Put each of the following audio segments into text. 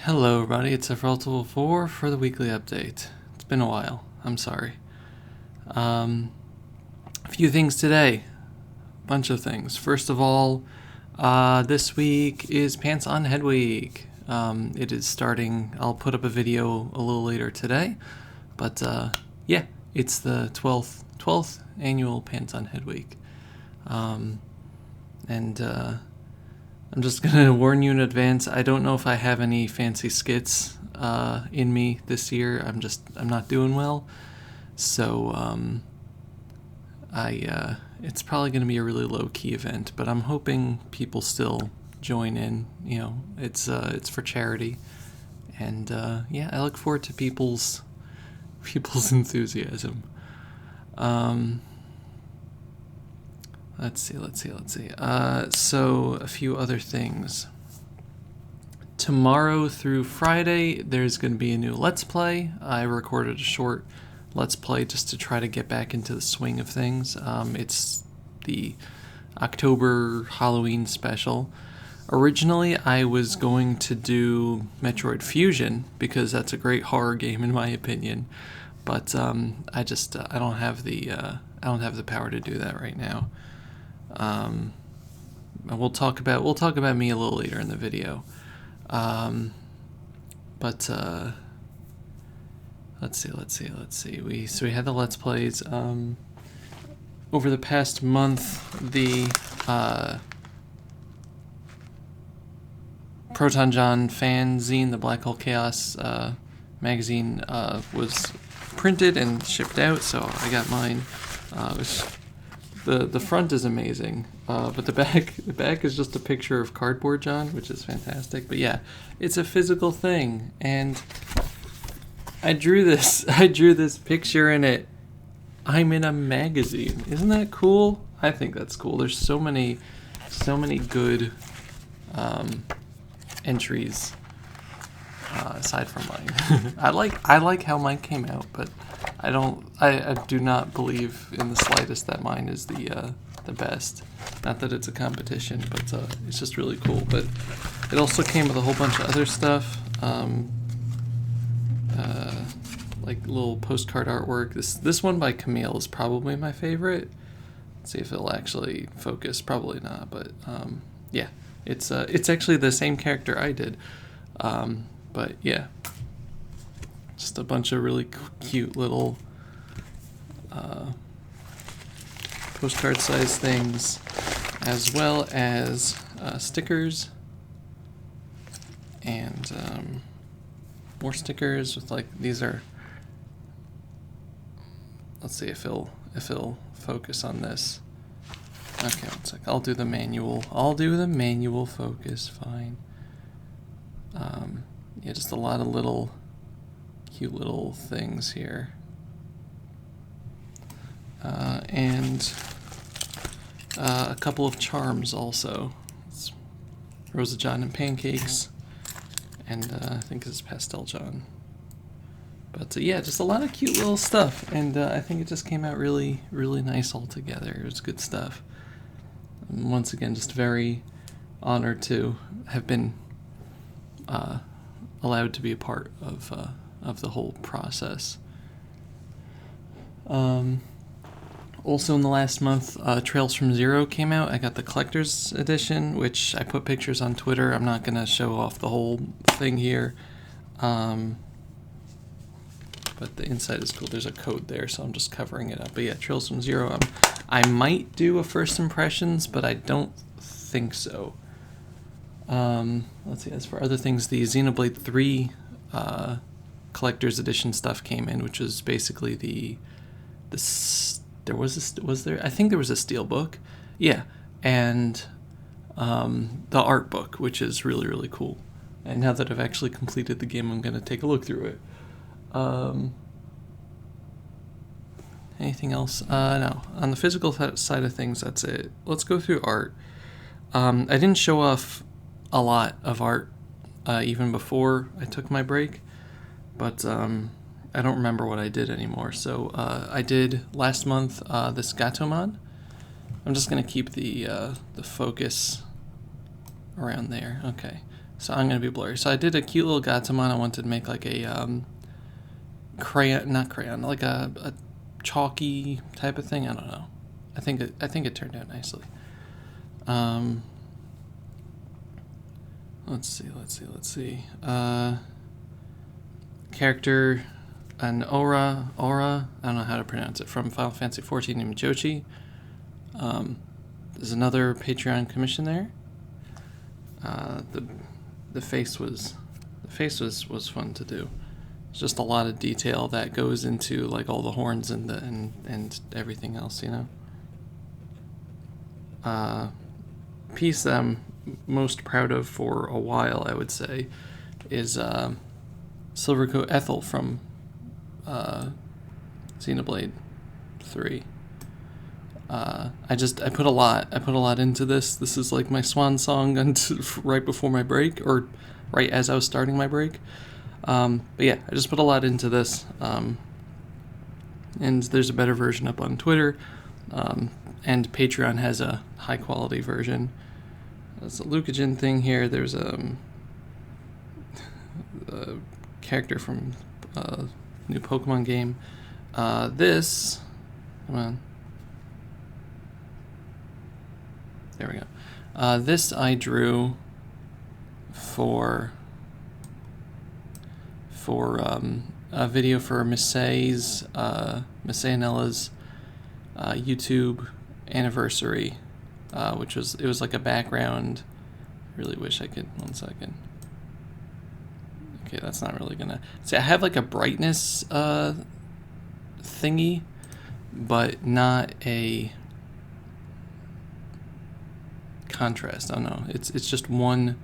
Hello everybody, it's F4 for the weekly update. It's been a while, I'm sorry. A few things today, bunch of things. First of all, this week is PantsOnHeadWeek. It is starting, I'll put up a video a little later today, but yeah, it's the 12th annual PantsOnHeadWeek. I'm just gonna warn you in advance. I don't know if I have any fancy skits in me this year. I'm not doing well, so it's probably gonna be a really low key event. But I'm hoping people still join in. You know, it's for charity, and yeah, I look forward to people's enthusiasm. Let's see. So a few other things. Tomorrow through Friday, there's going to be a new Let's Play. I recorded a short Let's Play just to try to get back into the swing of things. It's the October Halloween special. Originally, I was going to do Metroid Fusion because that's a great horror game in my opinion, but I don't have the power to do that right now. We'll talk about me a little later in the video. But let's see. We had the Let's Plays. Over the past month, the Proton John fanzine, the Black Hole Chaos magazine, was printed and shipped out, so I got mine. The front is amazing, but the back is just a picture of Cardboard John, which is fantastic. But yeah, it's a physical thing, and I drew this picture in it. I'm in a magazine. Isn't that cool? I think that's cool. There's so many good entries aside from mine. I like how mine came out, but I do not believe in the slightest that mine is the best. Not that it's a competition, but it's just really cool. But it also came with a whole bunch of other stuff, like little postcard artwork. This one by Camille is probably my favorite. Let's see if it'll actually focus. Probably not, but yeah, it's actually the same character I did. But yeah, just a bunch of really cute little postcard size things, as well as stickers and more stickers with, like, these are, let's see if it'll focus on this. Okay, one sec. I'll do the manual focus, fine. Yeah, just a lot of cute little things here. And a couple of charms also. It's Rosa John and Pancakes, and I think it's Pastel John. But yeah, just a lot of cute little stuff, and I think it just came out really, really nice all together. It was good stuff. And once again, just very honored to have been allowed to be a part of the whole process. Also in the last month, Trails from Zero came out. I got the collector's edition, which I put pictures on Twitter. I'm not going to show off the whole thing here. But the inside is cool. There's a code there, so I'm just covering it up. But yeah, Trails from Zero. I might do a first impressions, but I don't think so. Let's see, as for other things, the Xenoblade 3 collector's edition stuff came in, which was basically I think there was a steelbook, yeah, and the art book, which is really, really cool. And now that I've actually completed the game, I'm going to take a look through it. Anything else? No. On the physical side of things, that's it. Let's go through art. I didn't show off a lot of art even before I took my break, but I don't remember what I did anymore. So I did last month this Gatomon. I'm just going to keep the focus around there. Okay. So I'm going to be blurry. So I did a cute little Gatomon. I wanted to make like a crayon, like a chalky type of thing. I don't know. I think it turned out nicely. Let's see. Character, an Aura. I don't know how to pronounce it. From Final Fantasy XIV, named Jochi. There's another Patreon commission there. The face was fun to do. It's just a lot of detail that goes into like all the horns and everything else, you know. Piece that I'm most proud of for a while, I would say, is Silvercoat Ethel from Xenoblade 3. I put a lot into this. This is like my swan song right before my break, or right as I was starting my break. But yeah, I just put a lot into this. And there's a better version up on Twitter. And Patreon has a high quality version. There's a Lucajin thing here. There's a character from a new Pokemon game. Come on. There we go. This I drew for a video for Miss Anella's YouTube anniversary, which was like a background. I really wish I could. 1 second. Okay, that's not really gonna. See, I have like a brightness thingy, but not a contrast. Oh no, it's just one.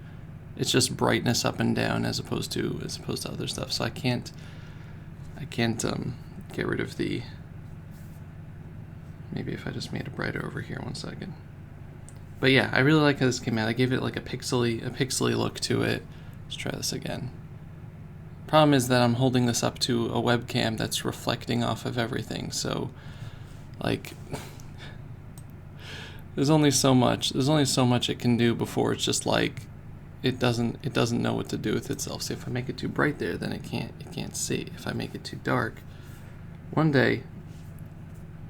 It's just brightness up and down as opposed to other stuff. So I can't get rid of the. Maybe if I just made it brighter over here. 1 second. But yeah, I really like how this came out. I gave it like a pixely look to it. Let's try this again. Problem is that I'm holding this up to a webcam that's reflecting off of everything. So, like, there's only so much it can do before it's just like it doesn't know what to do with itself. So if I make it too bright there, then it can't see. If I make it too dark, one day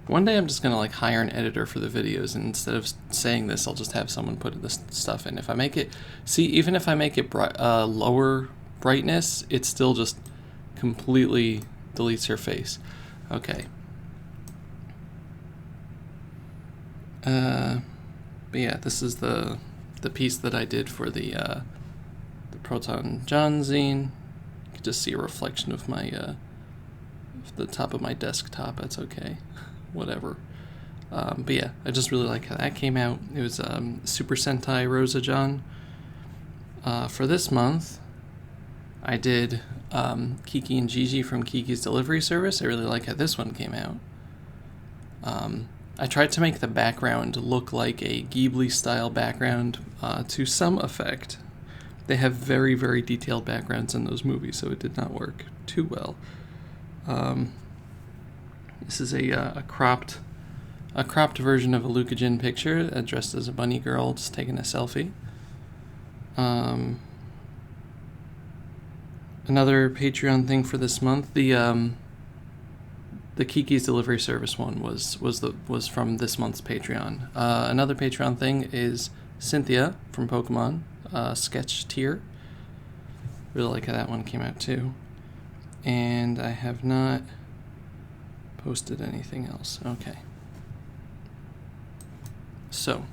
I'm just gonna like hire an editor for the videos, and instead of saying this, I'll just have someone put this stuff in. If I make it, even if I make it lower brightness, it still just completely deletes her face. Okay. But yeah, this is the piece that I did for the Proton John zine. You can just see a reflection of my the top of my desktop. That's okay. Whatever. But yeah, I just really like how that came out. It was Super Sentai Rosa John. For this month, I did Kiki and Gigi from Kiki's Delivery Service. I really like how this one came out. I tried to make the background look like a Ghibli-style background to some effect. They have very, very detailed backgrounds in those movies, so it did not work too well. This is a cropped version of a Lucajin picture, dressed as a bunny girl, just taking a selfie. Another Patreon thing for this month, the Kiki's Delivery Service one was from this month's Patreon. Another Patreon thing is Cynthia from Pokemon, sketch tier. Really like how that one came out too. And I have not posted anything else. Okay. So,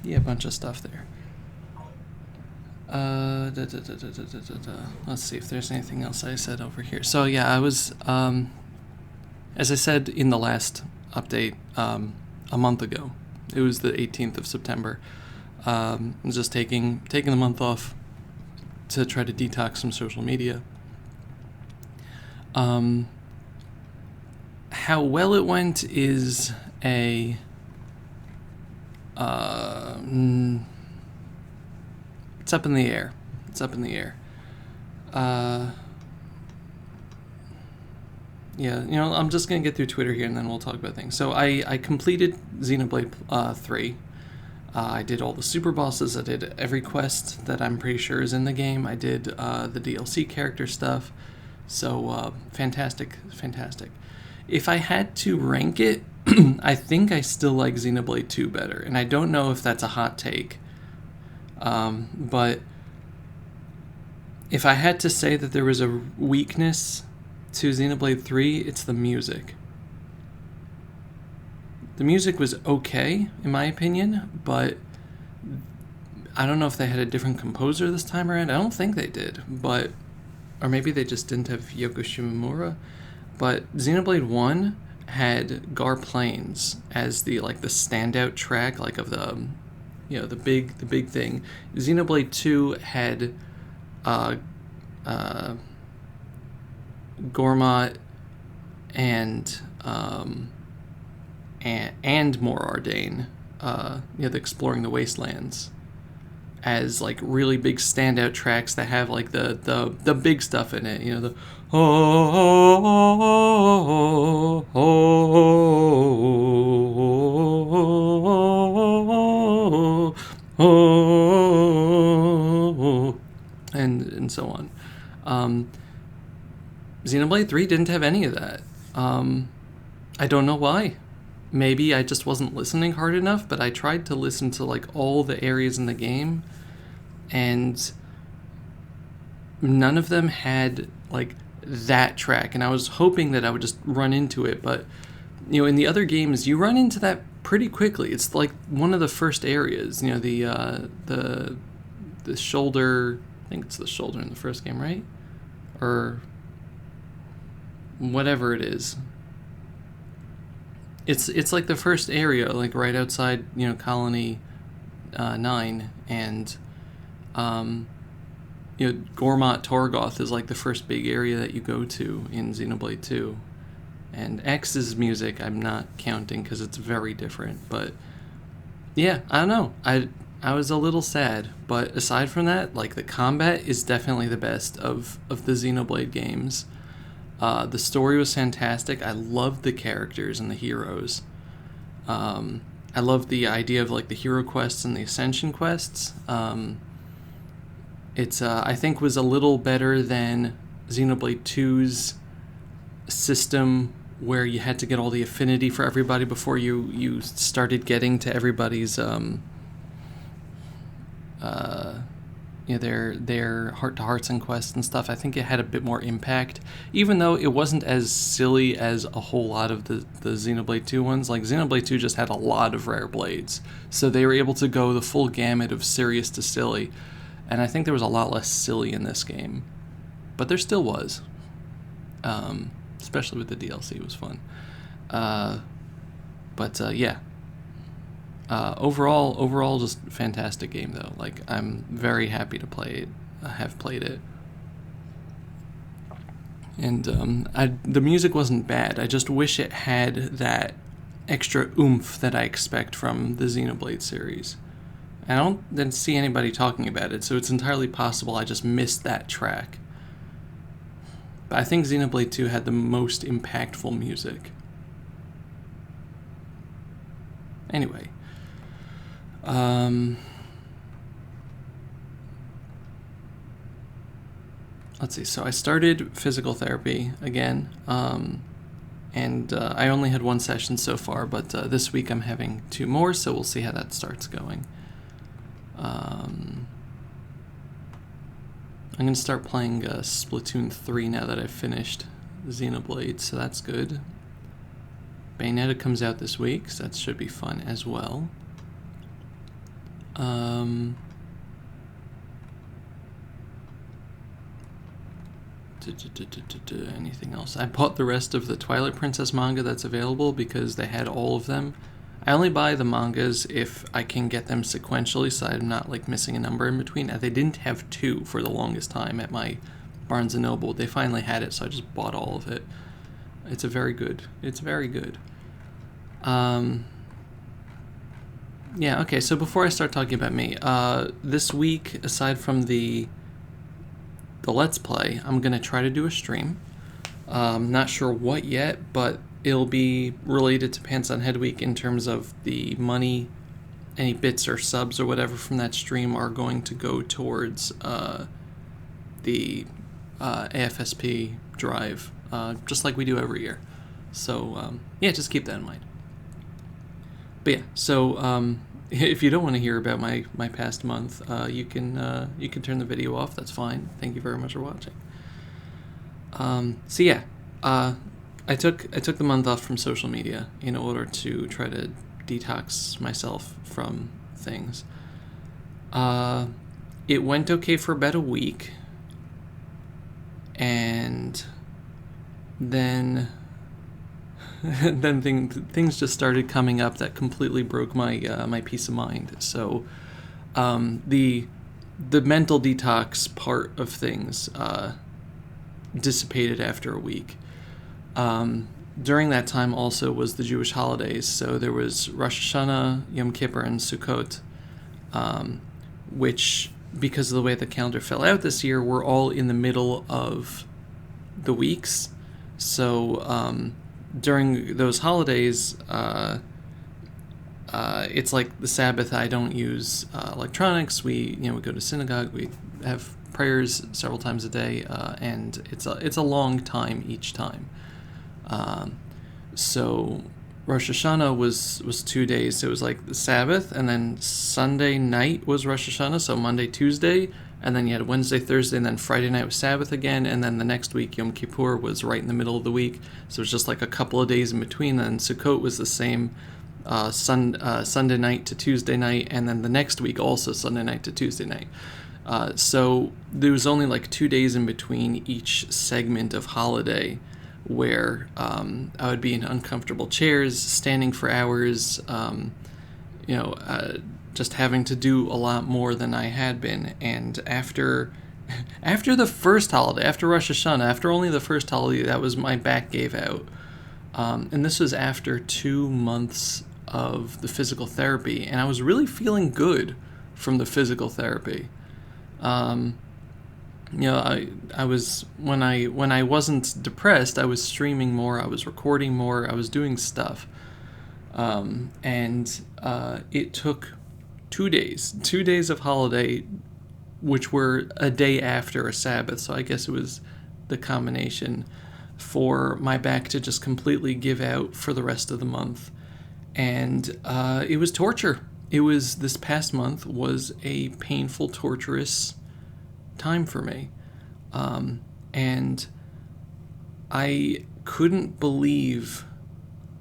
yeah, a bunch of stuff there. Let's see if there's anything else I said over here. So yeah, I was, as I said in the last update, a month ago. It was the 18th of September. I was just taking the month off to try to detox from social media. How well it went is it's up in the air. Yeah, I'm just going to get through Twitter here and then we'll talk about things. So I completed Xenoblade 3. I did all the super bosses. I did every quest that I'm pretty sure is in the game. I did the DLC character stuff. So fantastic. If I had to rank it, I think I still like Xenoblade 2 better. And I don't know if that's a hot take. But if I had to say that there was a weakness to Xenoblade 3, it's the music. The music was okay, in my opinion, but I don't know if they had a different composer this time around. I don't think they did, but... Or maybe they just didn't have Yoko Shimomura. But Xenoblade 1 had Gar Plains as the standout track, like of the... the big thing. Xenoblade 2 had Gormat and More Ardain, the Exploring the Wastelands, as like really big standout tracks that have like the big stuff in it. The and so on. Xenoblade 3 didn't have any of that. I don't know why. Maybe I just wasn't listening hard enough, but I tried to listen to like all the areas in the game, and none of them had like that track, and I was hoping that I would just run into it, but in the other games you run into that pretty quickly. It's like one of the first areas, the shoulder, I think it's the shoulder in the first game, right? Or whatever it is. It's like the first area, like right outside, Colony 9, and Gormat Torgoth is like the first big area that you go to in Xenoblade 2. And X's music I'm not counting because it's very different, but yeah, I don't know. I was a little sad, but aside from that, like the combat is definitely the best of the Xenoblade games. The story was fantastic. I loved the characters and the heroes. I loved the idea of like the hero quests and the ascension quests. It's I think was a little better than Xenoblade 2's system, where you had to get all the affinity for everybody before you started getting to everybody's their heart-to-hearts and quests and stuff. I think it had a bit more impact, even though it wasn't as silly as a whole lot of the Xenoblade 2 ones. Like, Xenoblade 2 just had a lot of rare blades, so they were able to go the full gamut of serious to silly, and I think there was a lot less silly in this game. But there still was. Especially with the DLC, it was fun. Yeah. Overall, just fantastic game though. Like, I'm very happy to play it. I have played it, and the music wasn't bad. I just wish it had that extra oomph that I expect from the Xenoblade series. I didn't see anybody talking about it, so it's entirely possible I just missed that track. But I think Xenoblade 2 had the most impactful music. Anyway. Let's see. So I started physical therapy again, and I only had one session so far, but this week I'm having 2 more, so we'll see how that starts going. I'm going to start playing Splatoon 3 now that I've finished Xenoblade, so that's good. Bayonetta comes out this week, so that should be fun as well. Anything else? I bought the rest of the Twilight Princess manga that's available because they had all of them. I only buy the mangas if I can get them sequentially, so I'm not like missing a number in between. They didn't have 2 for the longest time at my Barnes & Noble. They finally had it, so I just bought all of it. It's very good. Yeah, okay, so before I start talking about me, this week, aside from the Let's Play, I'm going to try to do a stream. Not sure what yet, but it'll be related to PantsOnHeadWeek in terms of the money any bits or subs or whatever from that stream are going to go towards the AFSP drive, just like we do every year. So yeah, just keep that in mind. But yeah, so if you don't want to hear about my past month, you can turn the video off. That's fine. Thank you very much for watching. So yeah, I took the month off from social media in order to try to detox myself from things. It went okay for about a week, and then things just started coming up that completely broke my peace of mind. So the mental detox part of things dissipated after a week. During that time also was the Jewish holidays, so there was Rosh Hashanah, Yom Kippur, and Sukkot, which, because of the way the calendar fell out this year, were all in the middle of the weeks. So during those holidays, it's like the Sabbath. I don't use electronics. We go to synagogue. We have prayers several times a day, and it's a long time each time. So Rosh Hashanah was 2 days. It was like the Sabbath, and then Sunday night was Rosh Hashanah, so Monday, Tuesday, and then you had Wednesday, Thursday, and then Friday night was Sabbath again, and then the next week, Yom Kippur, was right in the middle of the week, so it was just like a couple of days in between. Then Sukkot was the same, Sunday night to Tuesday night, and then the next week also Sunday night to Tuesday night. So there was only like 2 days in between each segment of holiday where I would be in uncomfortable chairs, standing for hours, just having to do a lot more than I had been. And after the first holiday, after Rosh Hashanah, after only the first holiday, that was my back gave out. And this was after 2 months of the physical therapy, and I was really feeling good from the physical therapy. I was when I wasn't depressed, I was streaming more, I was recording more, I was doing stuff, and it took 2 days of holiday, which were a day after a Sabbath. So I guess it was the combination for my back to just completely give out for the rest of the month, and it was torture. This past month was a painful, torturous time for me, and I couldn't believe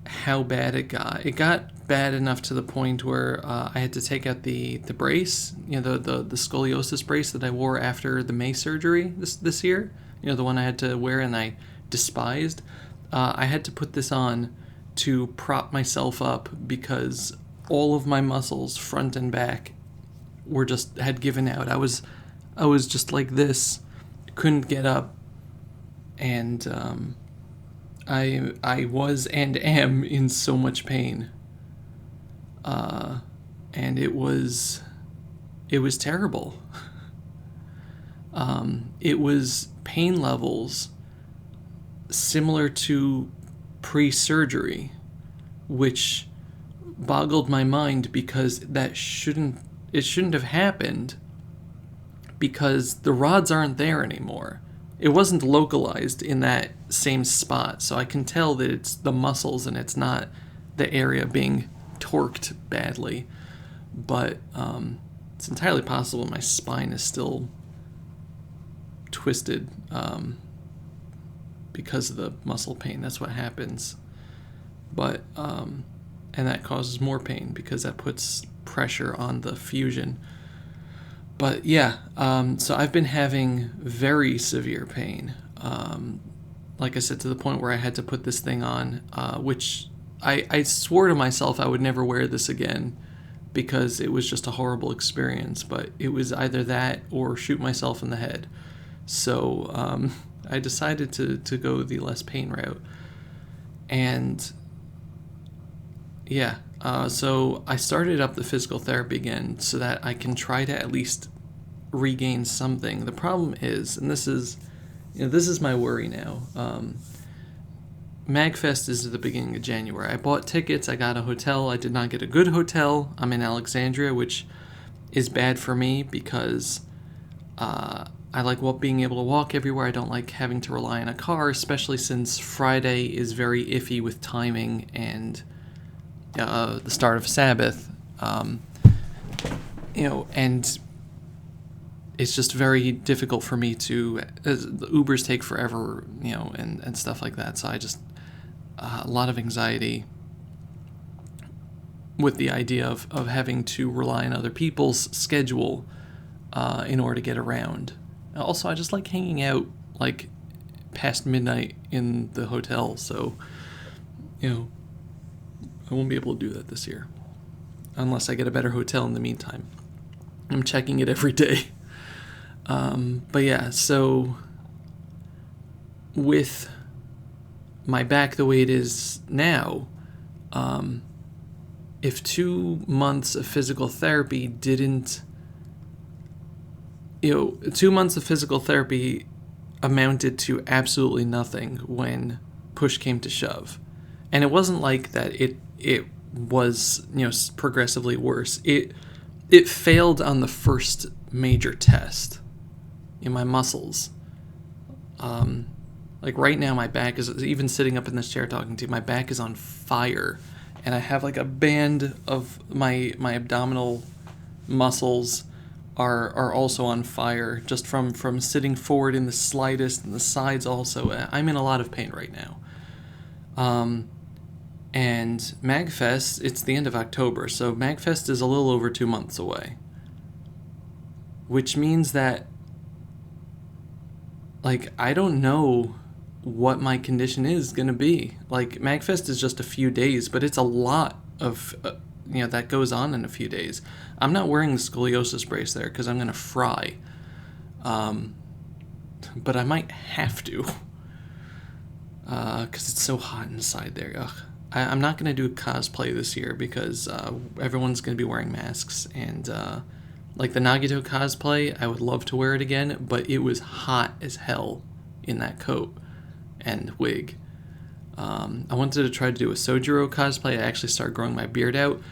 how bad it got. It got bad enough to the point where I had to take out the brace, the scoliosis brace that I wore after the May surgery this year, the one I had to wear and I despised. I had to put this on to prop myself up because all of my muscles, front and back, had given out. I was just like this, couldn't get up, and I was and am in so much pain, and it was terrible. It was pain levels similar to pre-surgery, which boggled my mind because it shouldn't have happened, because the rods aren't there anymore. It wasn't localized in that same spot, so I can tell that it's the muscles and it's not the area being torqued badly. But it's entirely possible my spine is still twisted because of the muscle pain. That's what happens. But and that causes more pain because that puts pressure on the fusion. But yeah, so I've been having very severe pain. Like I said, to the point where I had to put this thing on, which I swore to myself I would never wear this again because it was just a horrible experience. But it was either that or shoot myself in the head. So I decided to go the less pain route. And yeah, so I started up the physical therapy again so that I can try to at least regain something. The problem is, and this is my worry now, MagFest is at the beginning of January. I bought tickets. I got a hotel. I did not get a good hotel. I'm in Alexandria, which is bad for me because I like being able to walk everywhere. I don't like having to rely on a car, especially since Friday is very iffy with timing and the start of Sabbath. And it's just very difficult for me to. The Ubers take forever, and stuff like that. So I just a lot of anxiety with the idea of having to rely on other people's schedule in order to get around. Also, I just like hanging out like past midnight in the hotel, so I won't be able to do that this year unless I get a better hotel in the meantime. I'm checking it every day. But yeah, so with my back the way it is now, if 2 months of physical therapy didn't, 2 months of physical therapy amounted to absolutely nothing when push came to shove. And it wasn't like that it was, progressively worse. It failed on the first major test in my muscles. Like right now, my back is, even sitting up in this chair talking to you, my back is on fire. And I have like a band of my abdominal muscles are also on fire just from sitting forward in the slightest, and the sides also. I'm in a lot of pain right now. And MagFest, it's the end of October, so MagFest is a little over 2 months away. Which means that, like, I don't know what my condition is going to be. Like, MagFest is just a few days, but it's a lot of, that goes on in a few days. I'm not wearing the scoliosis brace there because I'm going to fry. But I might have to. Because it's so hot inside there. Ugh. I'm not going to do cosplay this year because everyone's going to be wearing masks. And, like the Nagito cosplay, I would love to wear it again, but it was hot as hell in that coat and wig. I wanted to try to do a Sojiro cosplay. I actually started growing my beard out.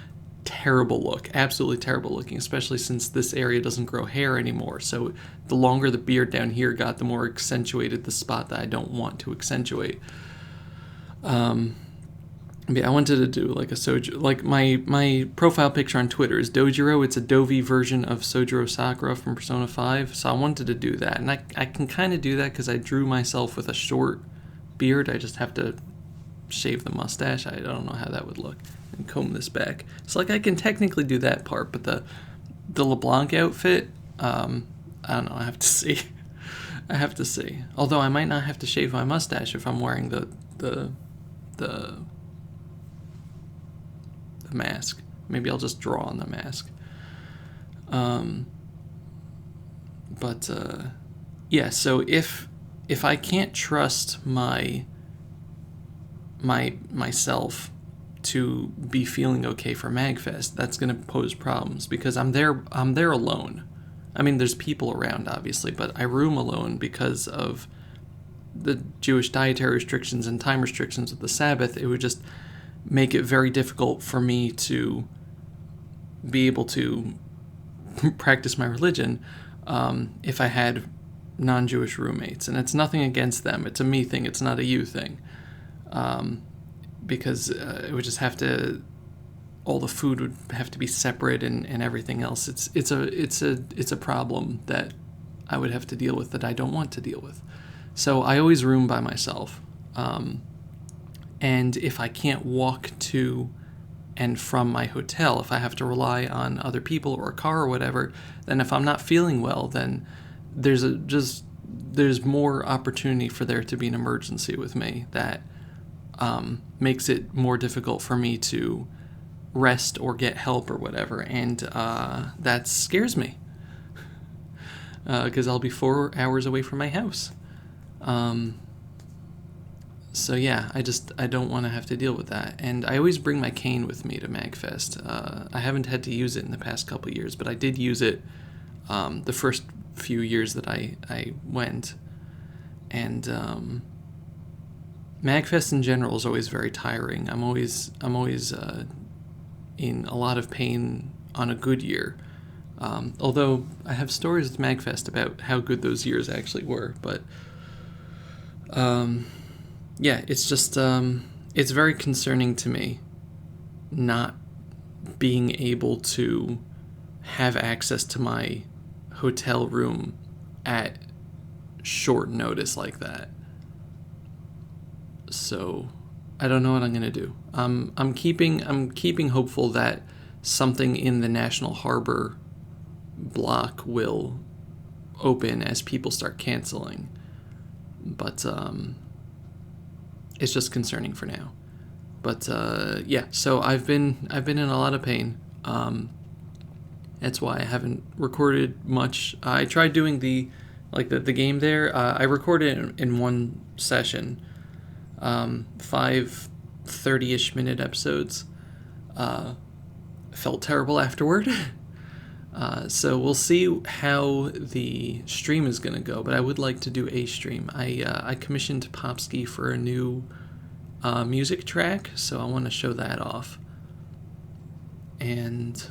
Terrible look. Absolutely terrible looking, especially since this area doesn't grow hair anymore. So the longer the beard down here got, the more accentuated the spot that I don't want to accentuate. I wanted to do like a Sojiro, like my profile picture on Twitter is Dojiro. It's a Dovi version of Sojiro Sakura from Persona 5. So I wanted to do that. And I can kind of do that because I drew myself with a short beard. I just have to shave the mustache. I don't know how that would look. And comb this back. So like I can technically do that part, but the LeBlanc outfit, I don't know. I have to see. I have to see. Although I might not have to shave my mustache if I'm wearing the mask. Maybe I'll just draw on the mask. Yeah, so if I can't trust myself to be feeling okay for MagFest, that's going to pose problems because I'm there alone. I mean, there's people around obviously, but I room alone because of the Jewish dietary restrictions and time restrictions of the Sabbath. It would just make it very difficult for me to be able to practice my religion if I had non-Jewish roommates. And it's nothing against them. It's a me thing. It's not a you thing. Because it would just have to, all the food would have to be separate and everything else. It's a problem that I would have to deal with that I don't want to deal with. So I always room by myself. And if I can't walk to and from my hotel, if I have to rely on other people or a car or whatever, then if I'm not feeling well, then there's more opportunity for there to be an emergency with me that makes it more difficult for me to rest or get help or whatever. And that scares me because I'll be 4 hours away from my house. So yeah, I don't want to have to deal with that. And I always bring my cane with me to MagFest. I haven't had to use it in the past couple of years, but I did use it the first few years that I went. And MagFest in general is always very tiring. I'm always in a lot of pain on a good year. Although I have stories with MagFest about how good those years actually were, but yeah, it's just it's very concerning to me not being able to have access to my hotel room at short notice like that. So I don't know what I'm gonna do. I'm keeping hopeful that something in the National Harbor block will open as people start canceling, but it's just concerning for now. But yeah, so I've been in a lot of pain. That's why I haven't recorded much. I tried doing the game there. I recorded it in one session, 5 30-ish minute episodes. Felt terrible afterward. So we'll see how the stream is going to go, but I would like to do a stream. I commissioned Popsky for a new music track, so I want to show that off. And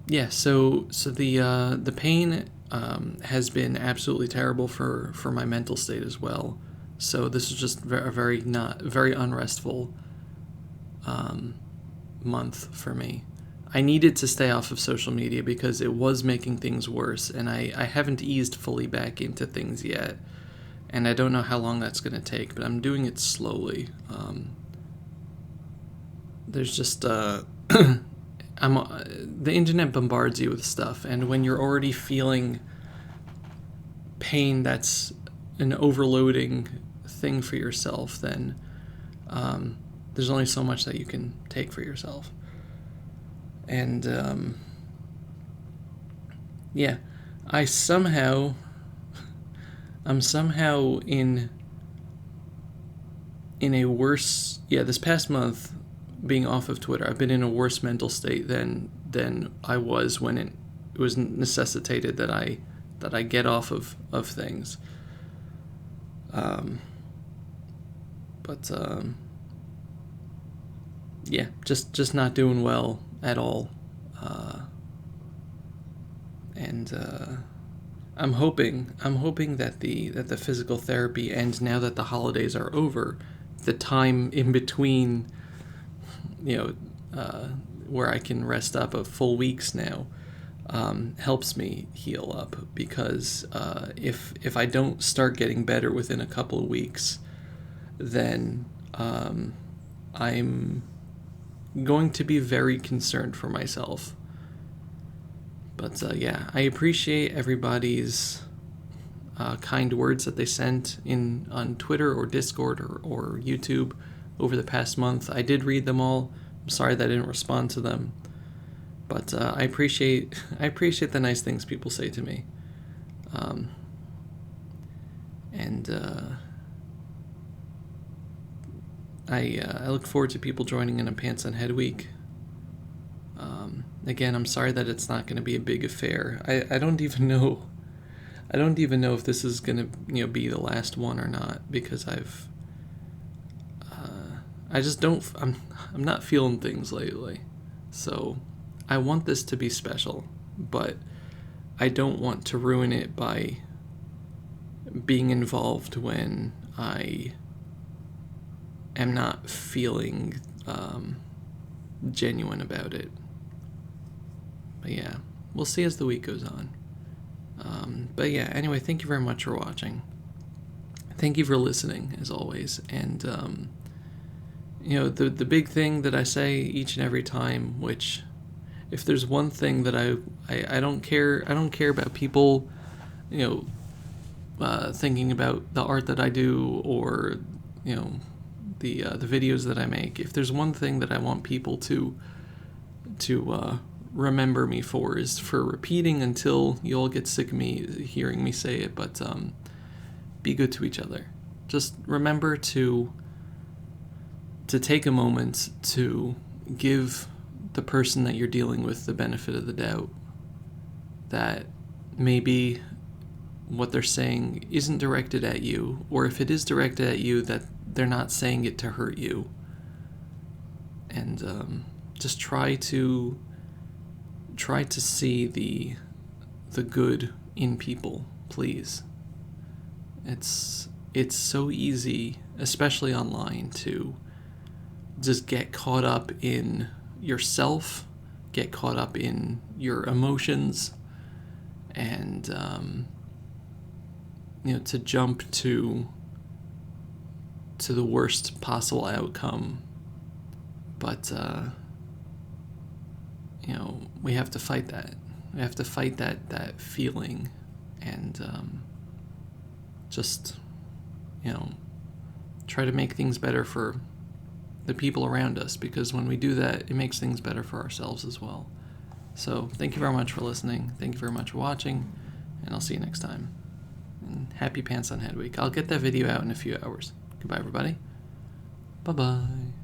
yeah, so the pain has been absolutely terrible for my mental state as well. So this is just a very unrestful month for me. I needed to stay off of social media because it was making things worse, and I haven't eased fully back into things yet, and I don't know how long that's going to take, but I'm doing it slowly. There's just the internet bombards you with stuff, and when you're already feeling pain that's an overloading thing for yourself, then there's only so much that you can take for yourself. And yeah, I'm somehow in a worse, this past month, being off of Twitter, I've been in a worse mental state than I was when it was necessitated that I get off of things. But yeah, just not doing well at all. And I'm hoping that the physical therapy ends now that the holidays are over. The time in between, where I can rest up of full weeks now, helps me heal up, because if I don't start getting better within a couple of weeks, then I'm going to be very concerned for myself. But yeah, I appreciate everybody's kind words that they sent on Twitter or Discord or YouTube over the past month. I did read them all. I'm sorry that I didn't respond to them, but I appreciate the nice things people say to me. And I look forward to people joining in a PantsOnHeadWeek. Again, I'm sorry that it's not going to be a big affair. I don't even know if this is going to be the last one or not, because I just don't. I'm not feeling things lately, so I want this to be special, but I don't want to ruin it by being involved when I am not feeling genuine about it. But yeah, we'll see as the week goes on. But yeah, anyway, thank you very much for watching. Thank you for listening, as always. And the big thing that I say each and every time, which, if there's one thing that I don't care about people, thinking about the art that I do, or the videos that I make. If there's one thing that I want people to remember me for, is for repeating until you all get sick of me hearing me say it, but be good to each other. Just remember to take a moment to give the person that you're dealing with the benefit of the doubt, that maybe what they're saying isn't directed at you, or if it is directed at you, that they're not saying it to hurt you. And just try to see the good in people, please. It's so easy, especially online, to just get caught up in yourself, get caught up in your emotions, and to jump to the worst possible outcome. But we have to fight that. We have to fight that feeling, and just try to make things better for the people around us, because when we do that, it makes things better for ourselves as well. So thank you very much for listening. Thank you very much for watching, and I'll see you next time. And happy Pants on Head Week. I'll get that video out in a few hours. Goodbye, everybody. Bye-bye.